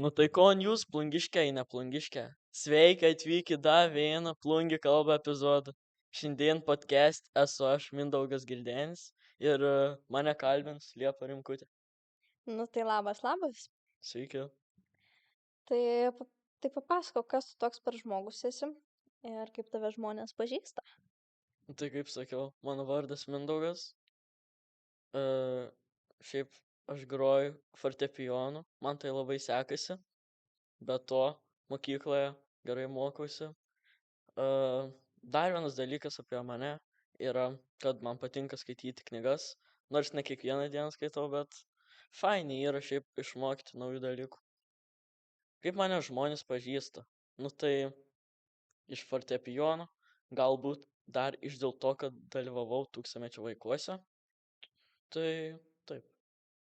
Nu tai kon jūs plungiškiai, ne plungiškė. Sveiki atvykę dar vieną plungi kalbą epizodą. Šiandien podcast esu aš Mindaugas Gildenis ir mane kalbins Liepa Rimkutė. Nu tai labas, labas. Sveiki. Tai, tai papasakok, kas tu toks per žmogus esi ir kaip tave žmonės pažįsta. Nu tai kaip sakiau, mano vardas Mindaugas. E, šiaip aš groju fortepijonu, man tai labai sekasi. Be to, mokykloje gerai mokausi. Dar vienas dalykas apie mane yra, kad man patinka skaityti knygas, nors ne kiekvieną dieną skaitau, bet fainiai yra šiaip išmokti naujų dalykų. Kaip mane žmonės pažįsta? Nu tai iš fortepijono, galbūt dar iš dėl to, kad dalyvavau Tūkstantmečio vaikuose. Tai taip.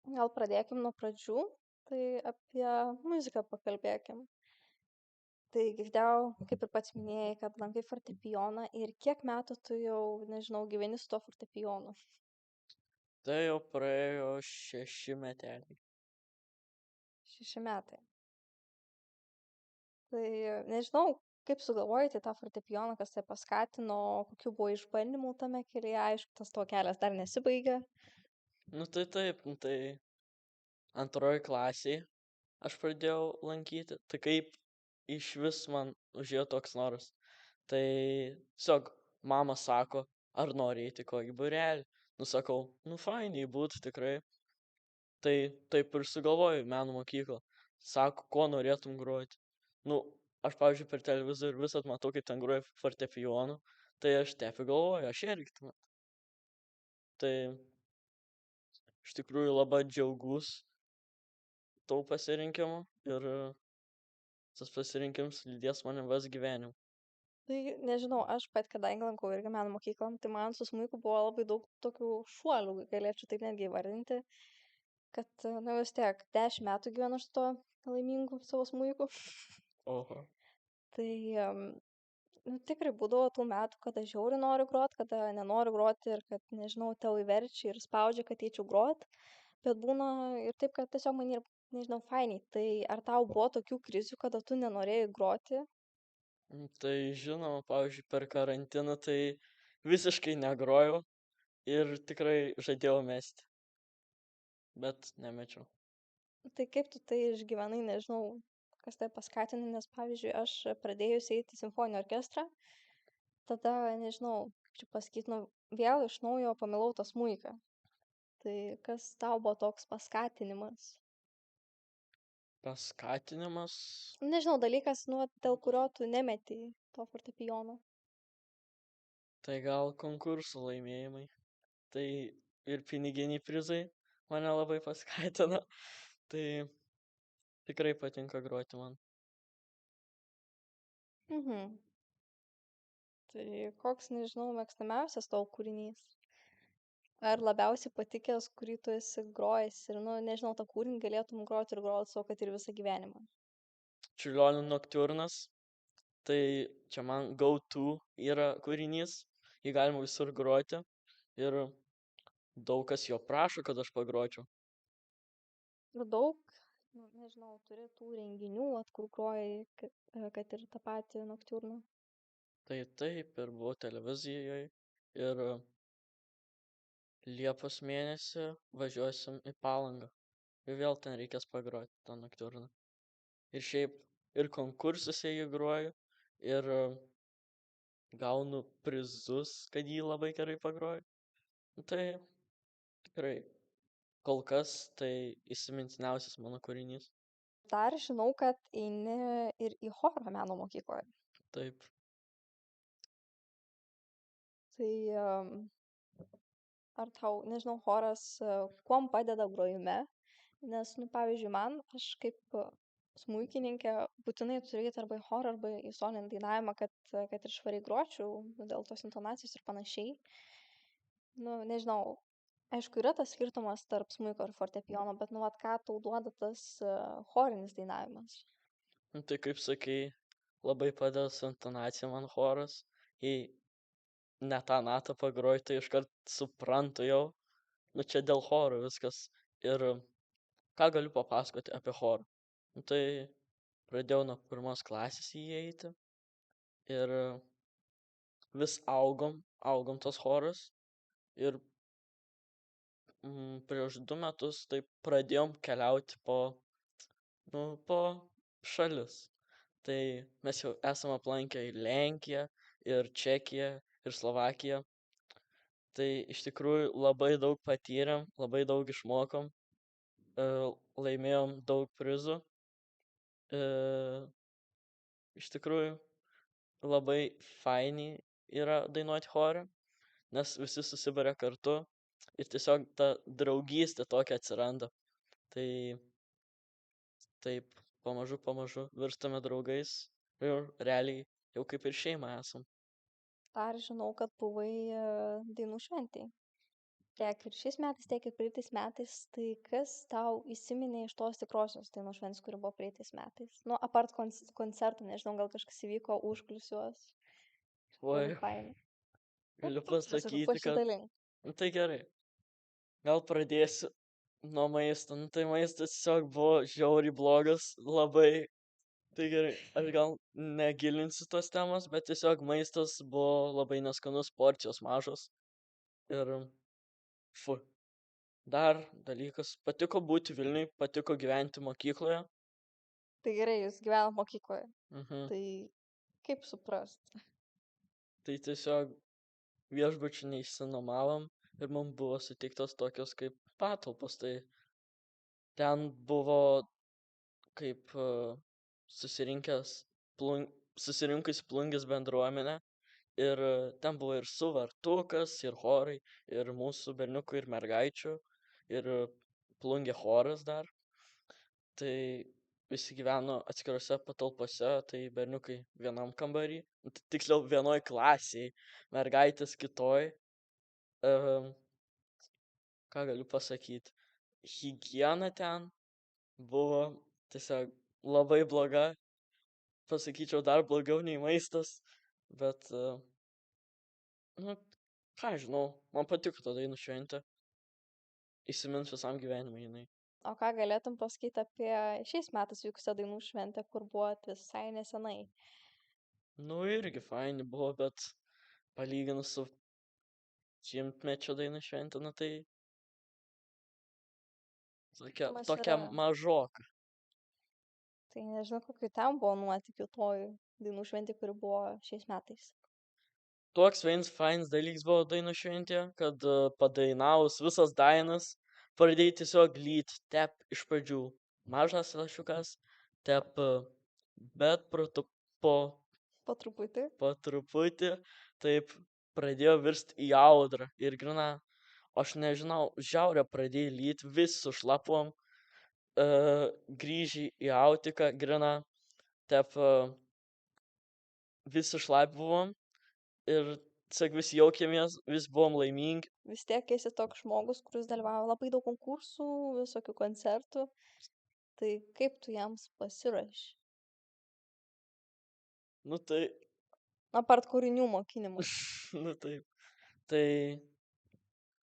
Gal pradėkim nuo pradžių, tai apie muziką pakalbėkim. Tai girdėjau, kaip ir pats minėjai, kad lankai fortepijoną ir kiek metų tu jau, nežinau, gyveni su tuo fortepijonu. Tai jau praėjo 6 meteliai. 6 metai. Tai nežinau, kaip sugalvojai tą fortepijoną, kas tai paskatino, kokių buvo išbandymų tame kelyje, aišku, tas to kelias dar nesibaigė. Nu tai taip, nu tai antroji klasėje aš pradėjau lankyti. Tai kaip iš vis man užėjo toks noras. Tai tiesiog mama sako, ar nori eiti kokį būrelį. Nu sakau, nu fainiai būtų tikrai. Tai taip ir sugalvoju meno mokyklą. Sako, ko norėtum groti. Nu, aš pavyzdžiui per televizorių visat matau, kaip ten groja fortepijonu. Tai aš taip ir galvoju, aš irgi tuomet. Tai iš tikrųjų labai džiaugus tau pasirinkimu ir tas pasirinkimas lydės mane vis gyvenimu. Tai nežinau, aš pat, kadangi lankau irgi meno mokyklą, tai man su smuiku buvo labai daug tokių šuolių, galėčiau taip netgi įvardinti, kad, nu vis tiek, 10 metų gyvenu su tuo laimingu savo smuiku. Oho. Tai nu, tikrai būdavo tų metų, kada žiauriai noriu grot, kada nenoriu groti ir kad, nežinau, tėvai verčia ir spaudžia, kad eičiau grot, bet būna ir taip, kad tiesiog man ir, nežinau, fainiai. Tai ar tau buvo tokių krizių, kada tu nenorėjai groti? Tai žinoma, pavyzdžiui, per karantiną tai visiškai negrojau ir tikrai žadėjau mesti. Bet nemečiau. Tai kaip tu tai išgyvenai, nežinau, kas tai paskatino, nes pavyzdžiui, aš pradėjus eiti į simfoninį orkestrą, tada, nežinau, kaip čia pasakyti, nu, vėl iš naujo pamilau tą smuiką. Tai kas tau buvo toks paskatinimas? Paskatinimas. Nežinau, dalykas, nu, dėl kurio tu nemeti to fortepijono. Tai gal konkursų laimėjimai. Tai ir piniginiai prizai mane labai paskatino. Tai tikrai patinka groti man. Mhm. Tai koks, nežinau, mėgstamiausias tavo kūrinys? Ar labiausiai patikęs, kurį tu esi grojęs ir, nu, nežinau, tą kūrinį galėtum groti ir groti savo, kad ir visą gyvenimą? Čiurlionio noktiurnas. Tai čia man go-to yra kūrinys. Jį galima visur groti. Ir daug kas jo prašo, kad aš pagročiau. Ir daug, nu, nežinau, turi tų renginių, kur groji, kad ir tą patį noktiurną. Tai taip ir buvau televizijoje. Ir Liepos mėnesį važiuosim į Palangą. Ir vėl ten reikės pagroti tą noktiurną. Ir šiaip ir konkursuose jį groju. Ir gaunu prizus, kad jį labai gerai pagroju. Tai tikrai kol kas tai įsimintiniausias mano kūrinys. Dar žinau, kad eini ir į chorą meno mokykloje. Taip. Tai ar tau, nežinau, choras kuom padeda grojime? Nes, nu, pavyzdžiui, man, aš kaip smuikininkė būtinai turiu eiti arba į chorą, arba į solinį dainavimą, kad ir švariai gročiau, dėl tos intonacijos ir panašiai. Nu, nežinau, aišku, yra tas skirtumas tarp smuiko ir fortepijono, bet, nu, vat, ką tau duoda tas chorinis dainavimas? Nu, tai kaip sakei, labai padeda su intonacija man choras. Jei ne tą natą pagroju, tai iškart suprantu jau. Nu čia dėl choro viskas. Ir ką galiu papasakoti apie chorą? Nu, tai pradėjau nuo 1 klasės į jį eiti ir vis augom tos choras ir prieš 2 metus taip pradėjom keliauti po šalis. Tai mes jau esam aplankę ir Lenkiją, ir Čekiją, ir Slovakiją. Tai iš tikrųjų labai daug patyrėm, labai daug išmokom, laimėjom daug prizų. E, Iš tikrųjų labai fainiai yra dainuoti chore, nes visi susiburia kartu ir tiesiog ta draugystė tokia atsiranda. Tai taip, pamažu virstame draugais ir realiai jau kaip ir šeima esam. Dar žinau, kad buvai dainų šventėj. Tiek ir šiais metais, tiek ir praeitais metais. Tai kas tau įsiminė iš tos tikrosios dainų šventės, kuri buvo praeitais metais? Nu, apart koncertų, nežinau, gal kažkas įvyko užkulisiuos. Labai Oi, fainai. Nu, galiu papasakok, pasakyti, kad pasidalink. nu, tai gerai. Gal pradėsiu nuo maisto. Nu, tai maistas tiesiog buvo žiauriai blogas, labai. Tai gerai, aš gal negilinsiu tos temos, bet tiesiog maistas buvo labai neskanus, porcijos mažos. Ir fu. Dar dalykas, patiko būti Vilniui, patiko gyventi mokykloje. Tai gerai, jūs gyvenat mokykloje. Mhm. Tai kaip suprast? Tai tiesiog viešbučių neišsinuomavom ir mums buvo suteiktos tokios kaip patalpos. Tai ten buvo kaip susirinkusi plungės bendruomenė ir ten buvo ir suvartukas, ir chorai, ir mūsų berniukų, ir mergaičių, ir plungė choras dar. Tai visi gyveno atskirose patalpose, tai berniukai vienam kambarį, tiksliau vienoj klasiai, mergaitės kitoj. Ką galiu pasakyti? Higiena ten buvo tiesiog labai bloga, pasakyčiau dar blogiau nei maistas, bet, nu, ką žinau, man patiko ta dainų šventė, įsimins visam gyvenimui jinai. O ką galėtum pasakyti apie šiais metais vykusią dainų šventę, kur buvot visai nesenai? Nu, irgi faini buvo, bet palyginus su 100-mečio dainų šventė, nu tai tokia, Skirtumas tokia yra. mažoka. Tai nežinau, kokiu ten buvo nuotykių toj dainų šventė, kuri buvo šiais metais. Toks vienas fainas dalykas buvo dainų šventėje, kad padainavus visas dainas, pradėjai tiesiog lyt, tep iš pradžių mažas lašiukas, tep, bet Po truputį. po truputį taip pradėjo virst į audrą ir grina, aš nežinau, žiaurę pradėjo lyt, vis sušlapom, grįžį į autiką, grina, tep visi šlapi buvom ir tiesiog visi jaukėmės, visi buvom laimingi. Vis tiek esi toks žmogus, kuris dalyvavo labai daug konkursų, visokių koncertų. Tai kaip tu jiems pasiruoši? Nu tai, Apart kūrinių mokinimui. nu taip. Tai,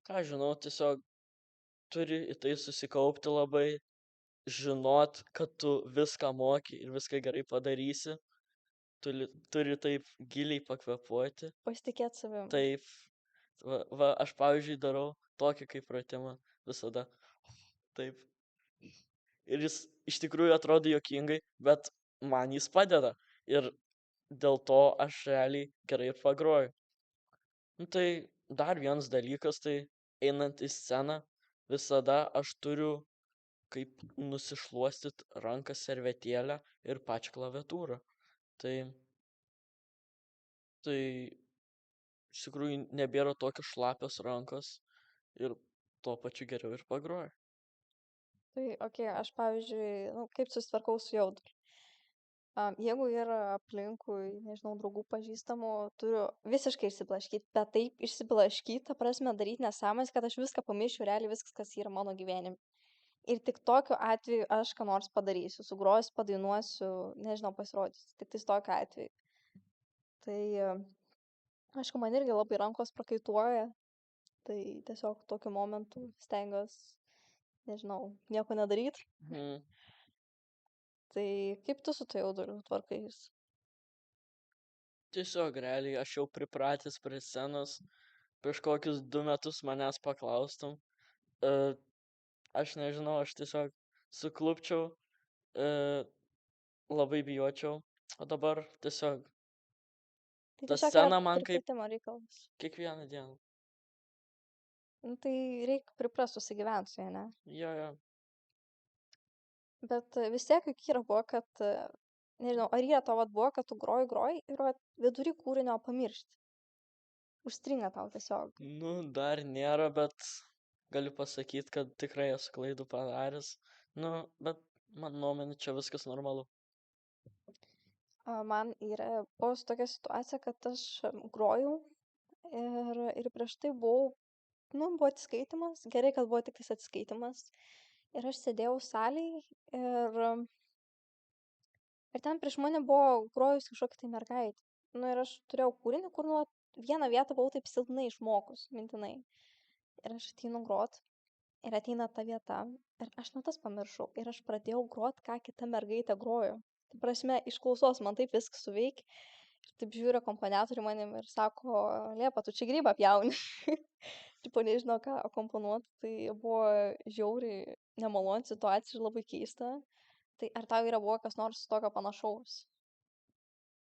ką žinau, tiesiog turi į tai susikaupti labai, žinot, kad tu viską moki ir viską gerai padarysi. Turi taip giliai pakvepuoti. Pasitikėt savim. Taip, aš pavyzdžiui darau tokį kaip pratimą visada. Taip. Ir jis iš tikrųjų atrodo juokingai, bet man jis padeda. Ir dėl to aš realiai gerai ir pagroju. Nu, tai dar vienas dalykas, tai einant į sceną, visada aš turiu kaip nusišluostyt ranką servetėlę ir pačią klaviatūrą. Tai iš tikrųjų nebėra tokios šlapios rankos ir tuo pačiu geriau ir pagroju. Tai, okei, aš pavyzdžiui, nu, kaip susitvarkau su jauduliu. Jeigu yra aplinkui, nežinau, draugų pažįstamų, turiu visiškai išsiblaškyti, bet taip išsiblaškyti, ta prasme, daryti nesąmonės, kad aš viską pamiršiu, realiai viskas, kas yra mano gyvenime. Ir tik tokiu atveju aš ką nors padarysiu, sugrosiu, padainuosiu, nežinau, pasirodysiu. Tik tais tokiu atveju. Tai, aišku, man irgi labai rankos prakaituoja, tai tiesiog tokiu momentu stengiuosi, nežinau, nieko nedaryti. Mhm. Tai kaip tu su tuo jauduliu tvarkais? Tiesiog realiai aš jau pripratęs prie scenos, prieš kokius 2 metus manęs paklaustum, e, aš nežinau, aš tiesiog suklupčiau, e, labai bijočiau, o dabar tiesiog Tai ta tiesiog yra scena man kaip pripratimo reikalas. kiekvieną dieną. Nu, tai reikia priprast susigyvent su ja, ne? Jo. Bet vis tiek juk yra buvo, kad, nežinau, ar yra tau vat buvo, kad tu groji ir vat vidury kūrinio pamiršti. Užstringa tau tiesiog. Nu, dar nėra, bet galiu pasakyt, kad tikrai esu klaidų padaręs. Nu, bet man nuomonė čia viskas normalu. Man yra buvus tokia situacija, kad aš grojau ir prieš tai buvau, nu, buvo atsiskaitimas, gerai, kad buvo tik tais atsiskaitimas. Ir aš sėdėjau salėj ir ten prieš mane buvo grojus kažkokia tai mergaitė. Nu, ir aš turėjau kūrinį, kur nu, vieną vietą buvau taip silpnai išmokus, mintinai. Ir aš ateinu grot, ir ateina ta vieta, ir aš natas pamiršau, ir aš pradėjau grot, ką kita mergaitė grojo. Tai prasme, iš klausos man taip viskas suveikia. Ir taip žiūri akompaniatorių manim ir sako, Liepa, tu čia grybą pjauni. Tipo, nežinau, ką akomponuot. Tai buvo žiauriai nemaloni situacija ir labai keista. Tai ar tau yra buvo kas nors tokio panašaus?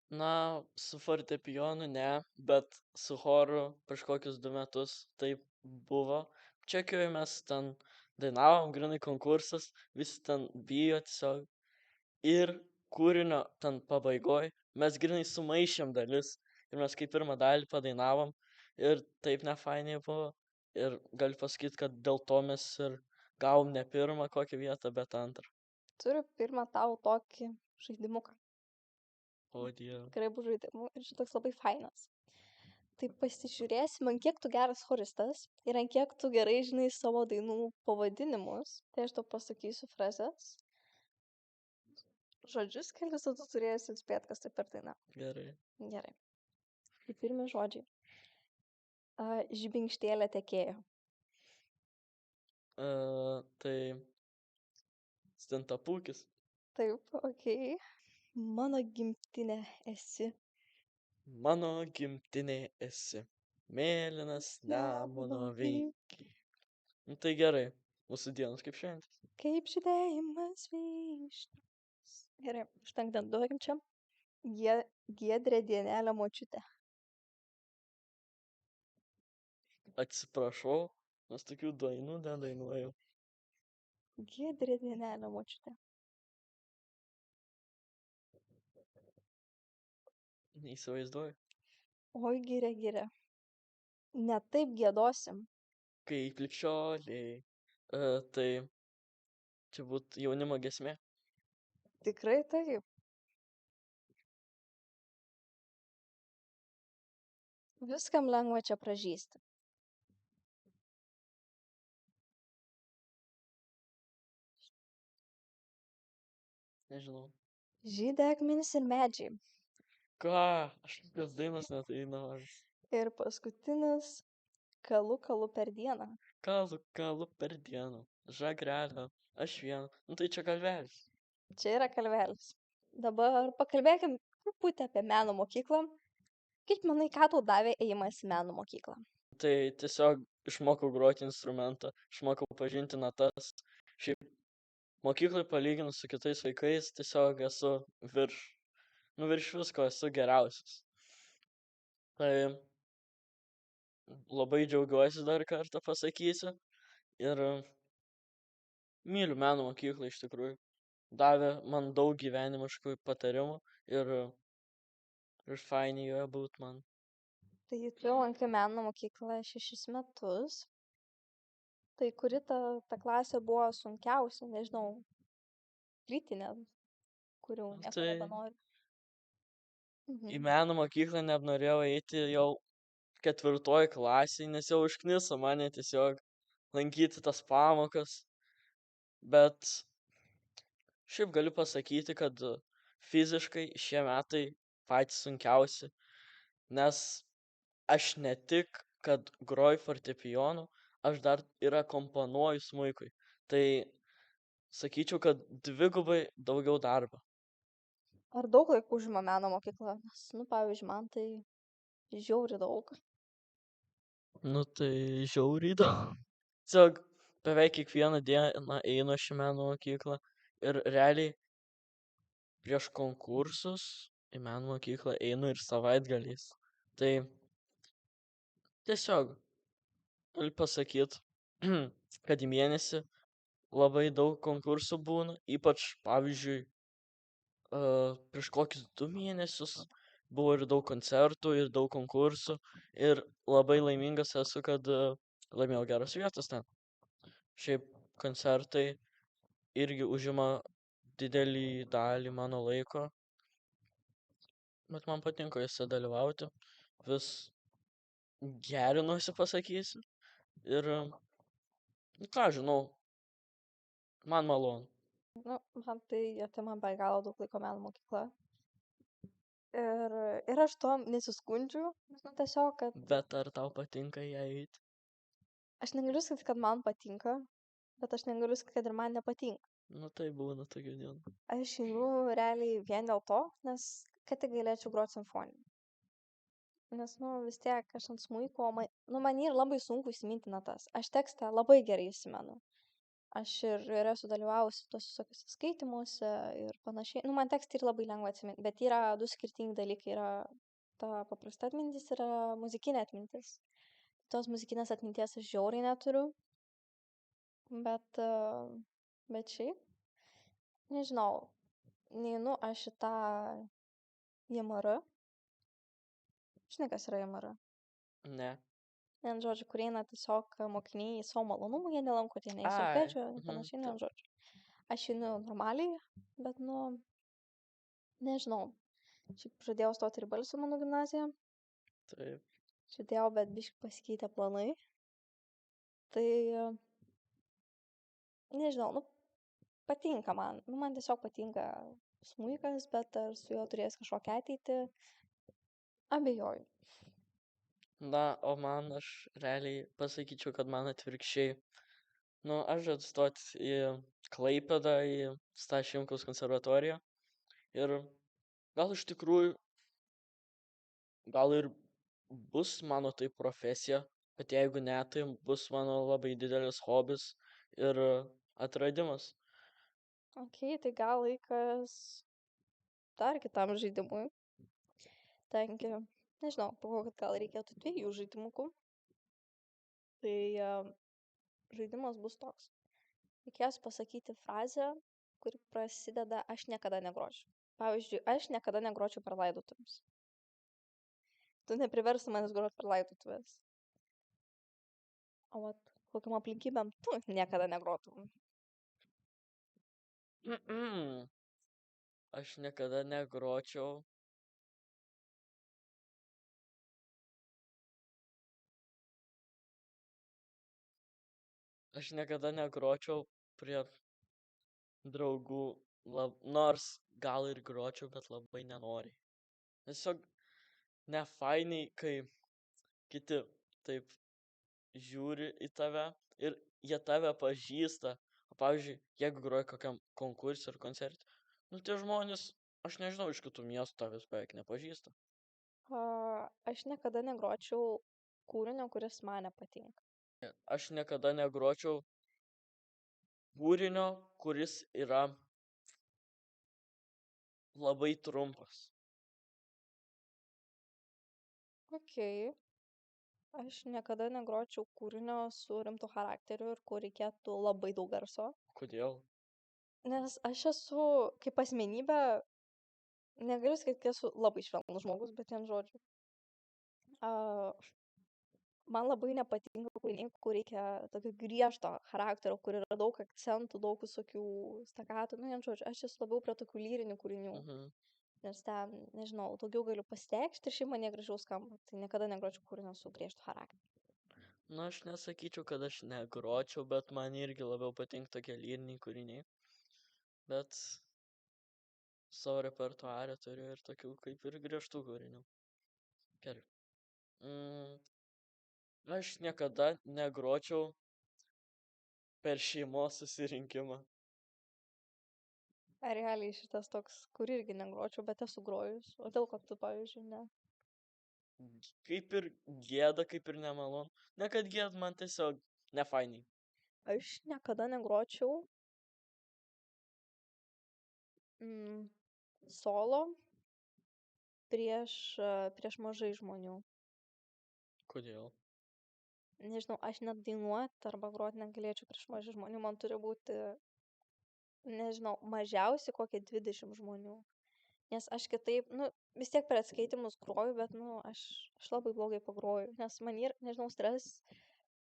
Na, su fortepijonu ne, bet su choru prieš kokius 2 metus taip buvo. Čekijoje mes ten dainavom, grinai konkursas, visi ten bijo tiesiog. Ir kūrinio ten pabaigoj mes grinai sumaišėm dalis ir mes kaip pirmą dalį padainavom ir taip nefainiai buvo. Ir galiu pasakyti, kad dėl to mes ir gavom ne pirmą kokią vietą, bet antrą. Turiu pirmą tau tokį žaidimuką. O dieve. Graibų žaidimų ir šitoks labai fainas. Tai pasižiūrėsim, ant kiek tu geras choristas ir ant kiek tu gerai žinai savo dainų pavadinimus. Tai aš tau pasakysiu frazes. Žodžius kelius, o tu turėsi atspėti, kas tai per daina. Gerai. Gerai. Tai pirmi žodžiai. Žibingštėlė tekėjo. Tai stintapūkis. Taip, okei. Mano gimtinė esi. Mano gimtinė esi. Mėlynas nemuno vingiai. Nu tai gerai. Mūsų dienos kaip šventės. Kaip žydėjimas vyšnios. Gerai, užtenka duokim čia. Giedrė dienelė močiutė. Atsiprašau, nes tokių dainų nedainuoju. Giedrė dienelė močiutė. Neįsivaizduoju. Oi, giria, giria. Ne taip gėdosim. Kaip likščioliai. Tai čia būtų jaunimo giesmė. Tikrai taip. Viskam lengva čia pražysti. Nežinau. Žydė akmenys ir medžiai. Ką? Aš tokios dainos nedainavau. Ir paskutinis kalu per dieną. Kalu per dieną. Žagrelio. Aš vieną. Nu tai čia kalvelis. Čia yra kalvelis. Dabar pakalbėkim truputį apie meno mokyklą. Kaip manai, ką tau davė ėjimas į meno mokyklą? Tai tiesiog išmokau groti instrumentą, išmokau pažinti natas. Šiaip mokyklai palyginus su kitais vaikais tiesiog esu virš visko esu geriausias. Tai labai džiaugiuosi dar kartą pasakysiu ir myliu meno mokyklą iš tikrųjų. Davė man daug gyvenimiškų patarimų ir fainiai joje būt man. Tai tu lankai meno mokyklą 6 metus. Tai kuri ta klasė buvo sunkiausia, nežinau, kritinė, kurių nieko Tai nebenori. į meno mokyklą nenorėjau eiti jau 4 klasėje, nes jau užkniso mane tiesiog lankyti tas pamokas. Bet šiaip galiu pasakyti, kad fiziškai šie metai patys sunkiausi, nes aš ne tik, kad groju fortepijonu, aš dar ir akompanuoju smuikui. Tai sakyčiau, kad dvigubai daugiau darbo. Ar daug laiko užima meno mokykla? Nes, nu, pavyzdžiui, man tai žiauriai daug. Nu tai žiauriai daug. Tiesiog beveik kiekvieną dieną einu aš į meno mokyklą ir realiai prieš konkursus į meno mokyklą einu ir savaitgaliais. Tai tiesiog galiu pasakyt, kad į mėnesį labai daug konkursų būna, ypač pavyzdžiui, prieš kokius 2 mėnesius buvo ir daug koncertų, ir daug konkursų, ir labai laimingas esu, kad laimėjau geras vietas ten. Šiaip koncertai irgi užima didelį dalį mano laiko, bet man patinka juose dalyvauti, vis gerinuosi, pasakysiu, ir, nu ką žinau, man malonu. Nu, man tai atima be galo daug laiko meno mokykla. Ir aš to nesiskundžiu, nes, nu, tiesiog, kad Bet ar tau patinka ją eiti? aš negaliu sakyti, kad man patinka, bet aš negaliu sakyti, kad ir man nepatinka. Nu tai būna tokių dienų. Aš einu realiai vien dėl to, nes kad tik galėčiau groti simfoninį. Nes, nu, vis tiek aš ant smuiko, man yra labai sunku įsiminti natas. Aš tekstą labai gerai įsimenu. Aš ir esu dalyvavusi tuose visokiuose skaitymuose ir panašiai. Nu, man tekstai yra labai lengva atsiminti, bet yra du skirtingi dalykai. Yra ta paprasta atmintis, yra muzikinė atmintis. Tos muzikinės atminties aš žiauriai neturiu. Bet šiaip, nežinau, neinu aš į tą JMR. Žinai, kas yra JMR? Ne. Vien žodžiu, kur eina tiesiog mokiniai savo malonumų, jie nelanko ten nei Ai, solfedžio, mhm, panašiai, taip. vien žodžiu. Aš einu normaliai, bet, nu, nežinau. Šiaip žadėjau stoti ir į balsio mano gimnaziją. Taip. Žadėjau, bet biškai pasikeitė planai. Tai, nežinau, nu, patinka man. Nu, man tiesiog patinka smuikas, bet ar su juo turės kažkokią ateitį, abejoju. Na, o man aš realiai pasakyčiau, kad man atvirkščiai. Nu, aš žadu stoti į Klaipėdą, į Stasio Šimkaus konservatoriją. Ir gal iš tikrųjų, gal ir bus mano tai profesija, bet jeigu ne, tai bus mano labai didelis hobis ir atradimas. Ok, tai gal laikas dar kitam žaidimui. Tengi, nežinau, pagalvoju, kad gal reikėtų 2 žaidimukų. Tai žaidimas bus toks. Reikės pasakyti frazę, kuri prasideda aš niekada negročiau. Pavyzdžiui, aš niekada negročiau per laidotuvės. Tu nepriversi manęs groti per laidotuvės. O vat, kokiam aplinkybėm tu niekada negrotum. Aš niekada negročiau. Aš niekada negročiau prie draugų, nors gal ir gročiau, bet labai nenoriai. Tiesiog nefainiai, kai kiti taip žiūri į tave ir jie tave pažįsta. O pavyzdžiui, jeigu groji kokiam konkursui ar koncerte, nu tie žmonės, aš nežinau, iš kitų miestų tavęs beveik nepažįsta. Aš niekada negročiau kūrinio, kuris man nepatinka. Aš niekada negročiau kūrinio, kuris yra labai trumpas. Ok. Aš niekada negročiau kūrinio su rimtu charakteriu ir kur reikėtų labai daug garso. Kodėl? Nes aš esu kaip asmenybė, negaliu sakyti, kad esu labai švelnus žmogus, bet vien žodžiu. Man labai nepatinka kūriniai, kur reikia tokio griežto charakterio, kur yra daug akcentų, daug visokių stakatų. Nu, vien žodžiu, aš esu labiau prie tokių lyrinių kūrinių. Nes ten, nežinau, daugiau galiu pasireikšti ir šiaip man jie gražiau skamba. Tai niekada negročiau kūrinio su griežtu charakteriu. Na, aš nesakyčiau, kad aš negročiau, bet man irgi labiau patinka tokie lyriniai kūriniai. Bet savo repertuarę turiu ir tokių kaip ir griežtų kūrinių. Gerai. Aš niekada negročiau per šeimos susirinkimą. Realiai šitas toks, kur irgi negročiau, bet esu grojus. O dėl ko tu, pavyzdžiui, ne? Kaip ir gėda, kaip ir nemalonu. Ne kad gėda, man tiesiog nefainiai. Aš niekada negročiau solo prieš mažai žmonių. Kodėl? Nežinau, aš net dainuot arba grot negalėčiau prieš mažai žmonių. Man turi būti, nežinau, mažiausiai kokie 20 žmonių. Nes aš kitaip, vis tiek per atskaitimus groju, bet, aš labai blogai pagroju. Nes man yra, nežinau, stres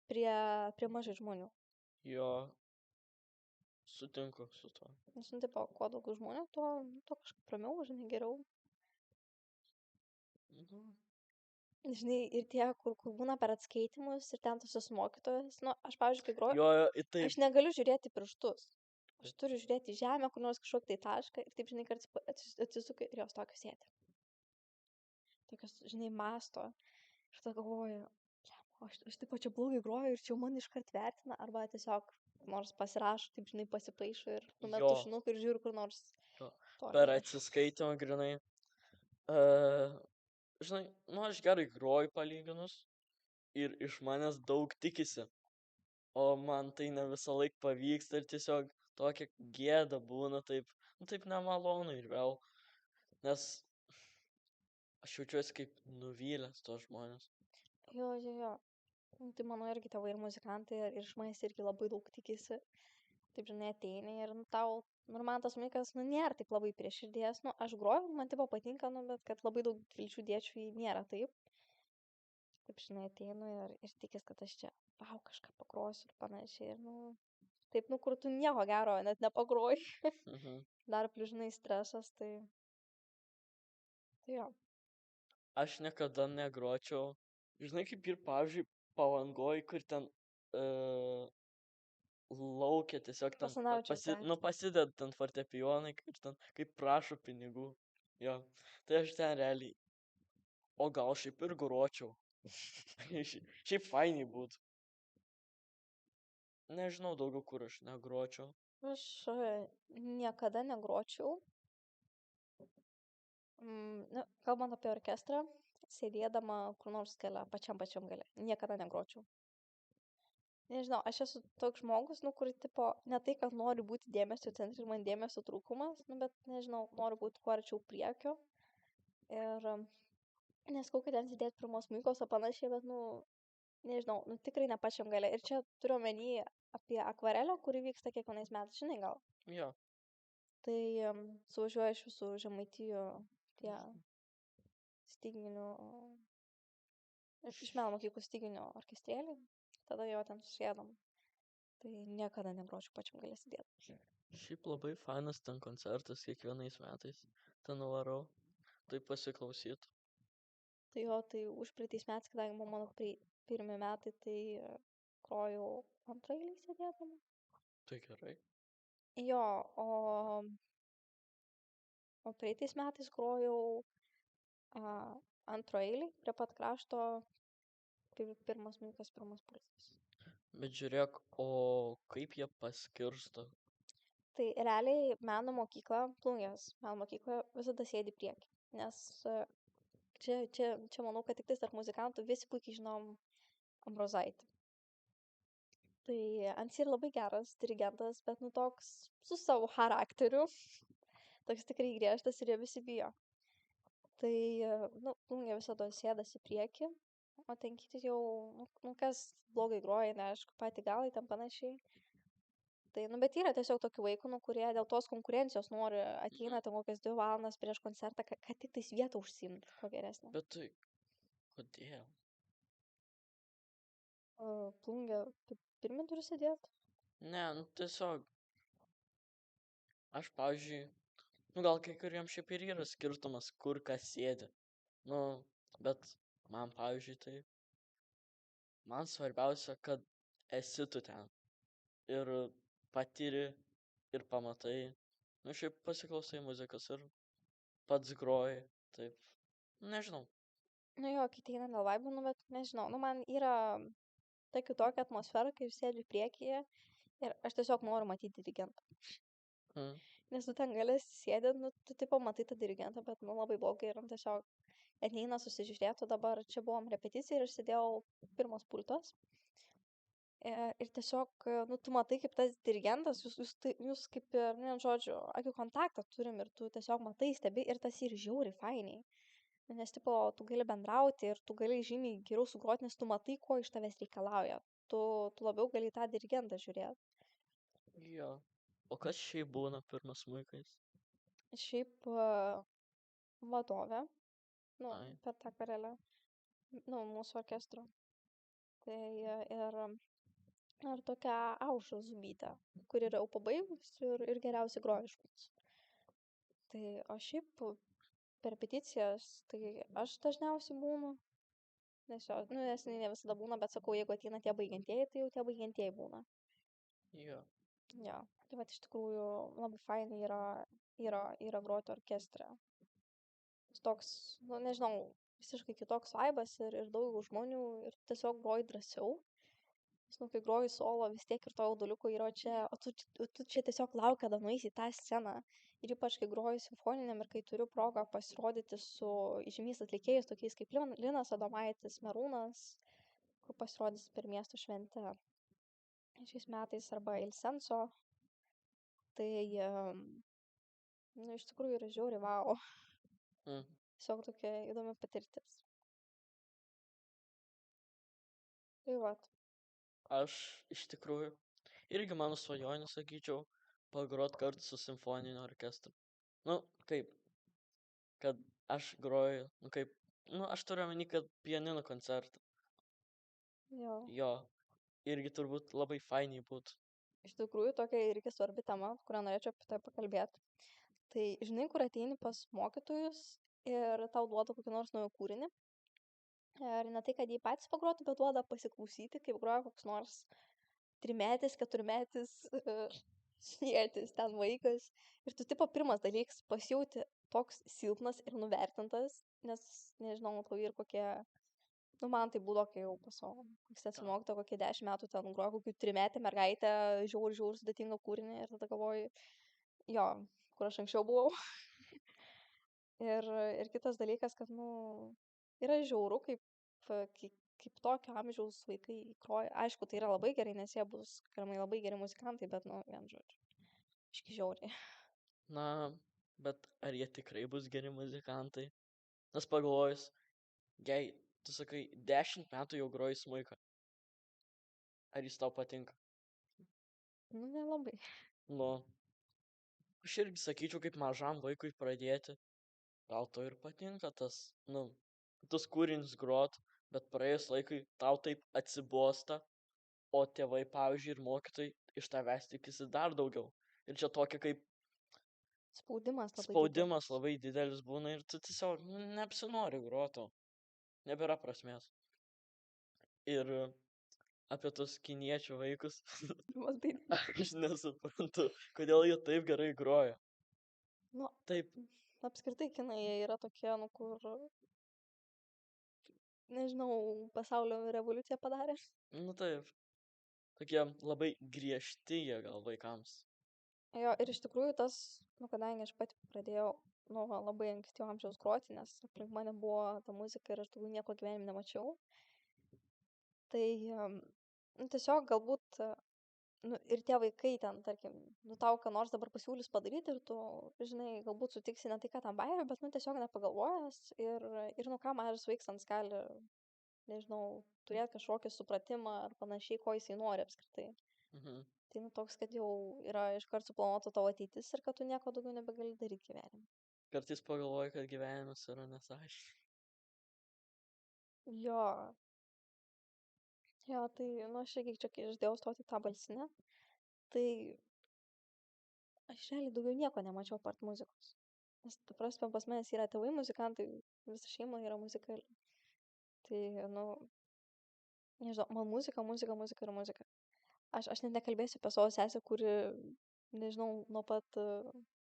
prie mažai žmonių. Jo, sutinku su tuo. Nes, tipo, kuo daugiau žmonių, tuo kažkaip ramiau, žinai, geriau. Mhm. Žinai, ir tie, kur būna per atskaitimus ir ten tas mokytojas, aš, pavyzdžiui, kai groju, Jo, taip. aš negaliu žiūrėti į pirštus. Aš turiu žiūrėti į žemę, kur nors kažkokį tai tašką ir taip, žinai, kartais atsisukai ir jos tokios sėdi. Tokios, žinai, masto. Ir tada galvoju, aš taip čia blogai groju ir čia jau man iškart vertina, arba tiesiog nors pasirašo, taip, žinai, pasipaišo ir numet Jo. tušinuką ir žiūri kur nors. Jo. toli. Per atsiskaitimą grinai. Žinai, aš gerai groju palyginus ir iš manęs daug tikisi. O man tai ne visą laiką pavyksta ir tiesiog tokia gėda būna taip nemalonu ir vėl. Nes aš jaučiuosi kaip nuvylęs tos žmonės. Jo. Tai mano irgi tėvai ir muzikantai ir iš manęs irgi labai daug tikisi. Taip, žinai, ateini ir tau, man tas mikas, nėra taip labai prie širdies. Aš groju, man tipo patinka, bet kad labai daug vilčių dėčiau į nėra taip. Taip, žinai, ateinu ir tikis, kad aš čia, kažką pagrosiu ir panašiai. Ir, taip, kur tu nieko gero net nepagroji. Mhm. Dar plius, žinai, stresas, tai jo. Aš niekada negročiau. Žinai, kaip ir, pavyzdžiui, Palangoj, kur ten laukia tiesiog ten Basanavičiaus gatvė. pasideda ten fortepijonai ir ten kaip prašo pinigų. Jo. Tai aš ten realiai. O gal šiaip ir gročiau. Šiaip fainiai būtų. Nežinau daugiau, kur aš negročiau. Aš niekada negročiau. Kalbant apie orkestrą, sėdėdama kur nors gale, pačiam gale. Niekada negročiau. Nežinau, aš esu toks žmogus, kur, tipo, ne tai, kad noriu būti dėmesio centre ir man dėmesio trūkumas, bet, nežinau, noriu būti kuo arčiau priekio. Ir neskau, kad ten sėdėti pirmos smuikos, o panašiai, bet, nežinau, tikrai ne pačiam gale. Ir čia turiu omeny apie akvarelę, kuri vyksta kiekvienais metais, žinai, gal. Jo. Tai suvažiuoja iš visų Žemaitijų tie styginių, iš meno mokyklų styginių orkestrėliai. Tada jo ten susėdam. Tai niekada negročiau pačiam gale sėdėti. Šiaip labai fainas ten koncertas kiekvienais metais. Ten varau. Tai pasiklausyt. Tai jo, tai užpraeitais metais, kadangi buvo mano pirmi metai, tai grojau antraeiliai sėdėdama. Tai gerai. Jo, o praeitais metais grojau antroeiliai prie pat krašto, pirmas smuikas, pirmas pulsas. Bet žiūrėk, o kaip jie paskirsto? Tai realiai meno mokykla, Plungės meno mokykla visada sėdi priekį. Nes čia manau, kad tik tais tarp muzikantų visi puikiai žinom Ambrozaitį. Tai Ansi yra labai geras dirigentas, bet toks su savo charakteriu. Toks tikrai griežtas ir jie visi bijo. Tai, Plungė visada sėdasi priekį, o ten kiti jau, kas blogai groja, neaišku, patį galai, ten panašiai. Tai, bet yra tiesiog tokių vaikų, kurie dėl tos konkurencijos nori, ateina ten kokias 2 valandas prieš koncertą, kad tik tais vietą užsiimtų, ko geresnė. Bet tai, kodėl? Plungė pirmi turi sėdėti? Ne, tiesiog. Aš, pavyzdžiui, gal kai kuriems šiaip ir yra skirtumas, kur kas sėdi. Bet man, pavyzdžiui, tai. Man svarbiausia, kad esi tu ten. Ir patyri, ir pamatai. Šiaip pasiklausai muzikos ir pats groji. Taip. Nežinau. Jo, kiti eina dėl vaibų, bet nežinau. Man yra ta kitokia atmosfera, kai sėdžiu priekyje ir aš tiesiog noriu matyti dirigentą. Nes tu ten gali sėdėt, nu, tu tipo matai tą dirigentą, bet nu labai blogai ir tiesiog ateina susižiūrėti, dabar čia buvom repeticija ir aš sėdėjau pirmas pultas. Ir tiesiog, nu, tu matai, kaip tas dirigentas, jūs kaip ir, ne, žodžiu, akių kontaktą turim ir tu tiesiog matai, stebi ir tas ir žiauri fainiai. Nes, tipo, tu gali bendrauti ir tu gali žymiai geriau sugroti, nes tu matai, ko iš tavęs reikalauja. Tu labiau gali tą dirigentą žiūrėti. Jo. O kas šiaip būna pirmas smuikais? Šiaip vadovė, nu, Ai. per tą karelę, nu, mūsų orkestro. Tai ir tokia Aušra Zubytė, kur yra jau pabaigus ir geriausiai groja iš mūsų. Tai o šiaip per peticijas, tai aš dažniausiai būnu, nes jinai ne visada būna, bet sakau, jeigu ateina tie baigiantieji, tai jau tie baigiantieji būna. Jo. Jo, tai vat iš tikrųjų labai fainai yra groti orkestre. Jis toks, nu nežinau, visiškai kitoks vaibas ir daugiau žmonių ir tiesiog groji drąsiau. Nes, nu, kai groji solo, vis tiek ir to jauduliuko yra čia, o tu čia tiesiog laukia, kada nueisi į tą sceną. Ir ypač, kai groju simfoniniam ir kai turiu progą pasirodyti su žymiais atlikėjais, tokiais kaip Linas Adomaitis, Merūnas, kur pasirodys per miesto šventę šiais metais, arba Ilsenso. Tai, nu, iš tikrųjų yra žiauriai, vau. Tiesiog tokia įdomi patirtis. Tai vat. Aš iš tikrųjų irgi mano svajonė, sakyčiau, pagrot kartu su simfoniniu orkestru. Nu, kaip, kad aš groju, nu kaip, nu aš turiu omeny, kad pianino koncertą. Jo. Jo, irgi turbūt labai fainiai būtų. Iš tikrųjų, tokia irgi svarbi tema, kurią norėčiau apie tai pakalbėti. Tai žinai, kur ateini pas mokytojus ir tau duoda kokį nors naują kūrinį. Ir ne tai, kad jį patys pagrotų, bet duoda pasiklausyti, kaip groja koks nors 3-metis, 4-metis, šnietis, ten vaikas. Ir tu tipo pirmas dalykas pasijauti toks silpnas ir nuvertintas, nes, nežinau, tau ir kokie, nu man tai būdo, kai jau pas savo ankstesnį mokytoją kokie 10 metų ten groja kokį 3-metį mergaitę, žiaur sudėtingą kūrinį ir tada galvoju, jo, kur aš anksčiau buvau. ir kitas dalykas, kad, nu, yra žiauru, kaip tokio amžiaus vaikai groja. Aišku, tai yra labai gerai, nes jie bus galimai labai geri muzikantai, bet, nu, vien žodžiu. Iški žiauriai. Na, bet ar jie tikrai bus geri muzikantai? Nes pagalvojus, jei tu sakai 10 metų jau groji smuiką, ar jis tau patinka? Nu, nelabai. Nu, aš irgi sakyčiau, kaip mažam vaikui pradėti. Gal tau ir patinka tas, nu, tas kūrinis grot, bet praėjus laikui tau taip atsibosta, o tėvai, pavyzdžiui, ir mokytojai iš tavęs tikisi dar daugiau. Ir čia tokia kaip spaudimas labai didelis būna ir tu tiesiog neapsinori groto. Nebėra prasmės. Ir apie tus kiniečių vaikus aš nesuprantu, kodėl jie taip gerai groja. Nu, taip. Apskritai kinai jie yra tokie, nu, kur, nežinau, pasaulio revoliuciją padarė. Nu taip. Tokie labai griežti jie gal vaikams. Jo, ir iš tikrųjų tas, nu, kadangi aš pati pradėjau nuo labai ankstyvo amžiaus groti, nes aplink mane buvo ta muzika ir aš daugiau nieko gyvenime nemačiau. Tai, nu, tiesiog galbūt, nu, ir tie vaikai ten, tarkim, nu, tau ką nors dabar pasiūlys padaryti ir tu, žinai, galbūt sutiksi ne tai, ką tam baimė, bet, nu, tiesiog nepagalvojęs ir nu, ką mažas vaikas gali, nežinau, turėti kažkokį supratimą ar panašiai, ko jisai nori apskritai. Tai, nu, toks, kad jau yra iškart suplanuota tavo ateitis ir kad tu nieko daugiau nebegali daryti gyvenime. Kartais pagalvoju, kad gyvenimas yra nesąžiningas. Jo. Jo, tai, nu, aš irgi čia, kai išdėjau stoti tą balsinę, tai aš realiai daugiau nieko nemačiau apart muzikos. Nes, ta prasme, pas manęs yra tėvai muzikantai, visa šeima yra muzikali. Tai, nu, nežinau, man muzika ir muzika. Aš net nekalbėsiu apie savo sesę, kuri, nežinau, nuo pat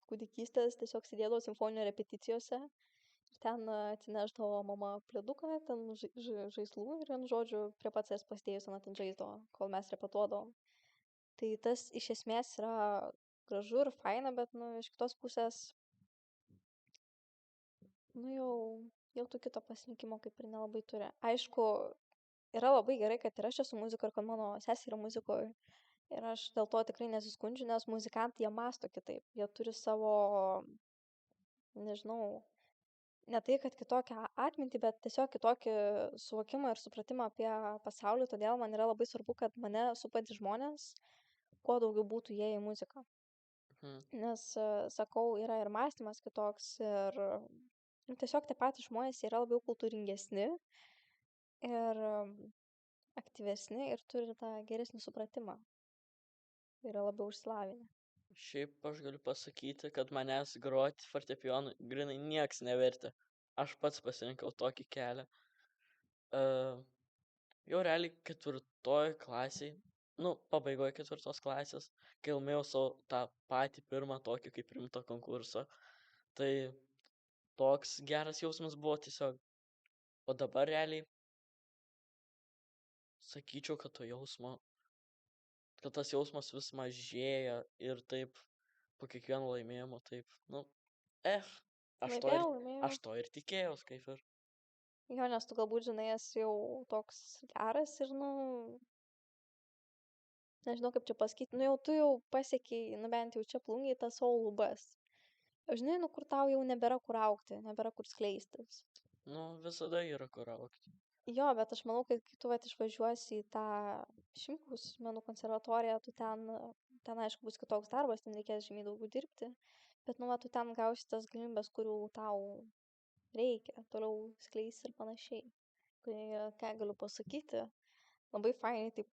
kūdikystės tiesiog sėdėdavo simfoninio repeticijose. Ir ten atsineždavo mama pleduką, ten žaislų ir, žodžiu, prie pats jas pasidėjus, ten žaisdavo, kol mes repetuodavom. Tai tas iš esmės yra gražu ir faina, bet, nu, iš kitos pusės, nu, jau tu kito pasirinkimo kaip ir nelabai turi. Aišku, yra labai gerai, kad ir aš esu muzikoj ir kad mano sesė yra muzikoj. Ir aš dėl to tikrai nesiskundžiu, nes muzikantai jie mąsto kitaip. Jie turi savo, nežinau, ne tai, kad kitokią atmintį, bet tiesiog kitokį suvokimą ir supratimą apie pasaulį. Todėl man yra labai svarbu, kad mane supantys žmonės kuo daugiau būtų įėję į muziką. Mhm. Nes, sakau, yra ir mąstymas kitoks ir nu, tiesiog tie patys žmonės yra labiau kultūringesni ir aktyvesni ir turi tą geresnį supratimą. Yra labiau išsilavinę. Šiaip aš galiu pasakyti, kad manęs groti fortepijonu grinai nieks nevertė. Aš pats pasirinkau tokį kelią. Jau realiai ketvirtoj klasiai, nu, pabaigoj ketvirtos klasės, kai laimėjau savo tą patį pirmą tokį kaip rimtą konkursą, tai toks geras jausmas buvo tiesiog. O dabar realiai sakyčiau, kad tas jausmas vis mažėja ir taip po kiekvieno laimėjimo taip, nu, aš to ir, Laimėjau. aš to ir tikėjaus, kaip ir. Jo, nes tu galbūt, žinai, esi jau toks geras ir, nu, nežinau kaip čia pasakyti, nu jau tu jau pasiekiai, nu bent jau čia plungiai tas savo lubas. Žinai, nu kur tau jau nebėra kur augti, nebėra kur skleistis. Nu, visada yra kur augti. Jo, bet aš manau, kad kai tu vat išvažiuosi į tą Šimkaus menų konservatoriją, tu ten aišku bus kitoks darbas, ten reikės žymiai daugiau dirbti, bet nu, va, tu ten gausi tas galimybės, kurių tau reikia, toliau skleis ir panašiai. Tai ką galiu pasakyti, labai fainai taip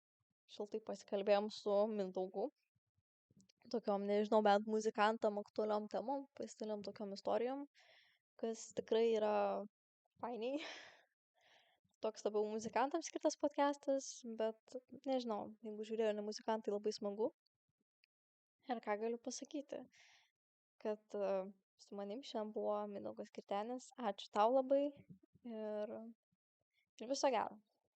šiltai pasikalbėjom su Mindaugu, tokiom, nežinau, bent muzikantam aktualiom temom, pasidalėm tokiom istorijom, kas tikrai yra fainiai. Toks labiau muzikantams skirtas podcastas, bet nežinau, jeigu žiūrėjo ne muzikantai, labai smagu. Ir ką galiu pasakyti, kad su manim šiandien buvo Mindaugas Kirtenis. Ačiū tau labai ir viso gero.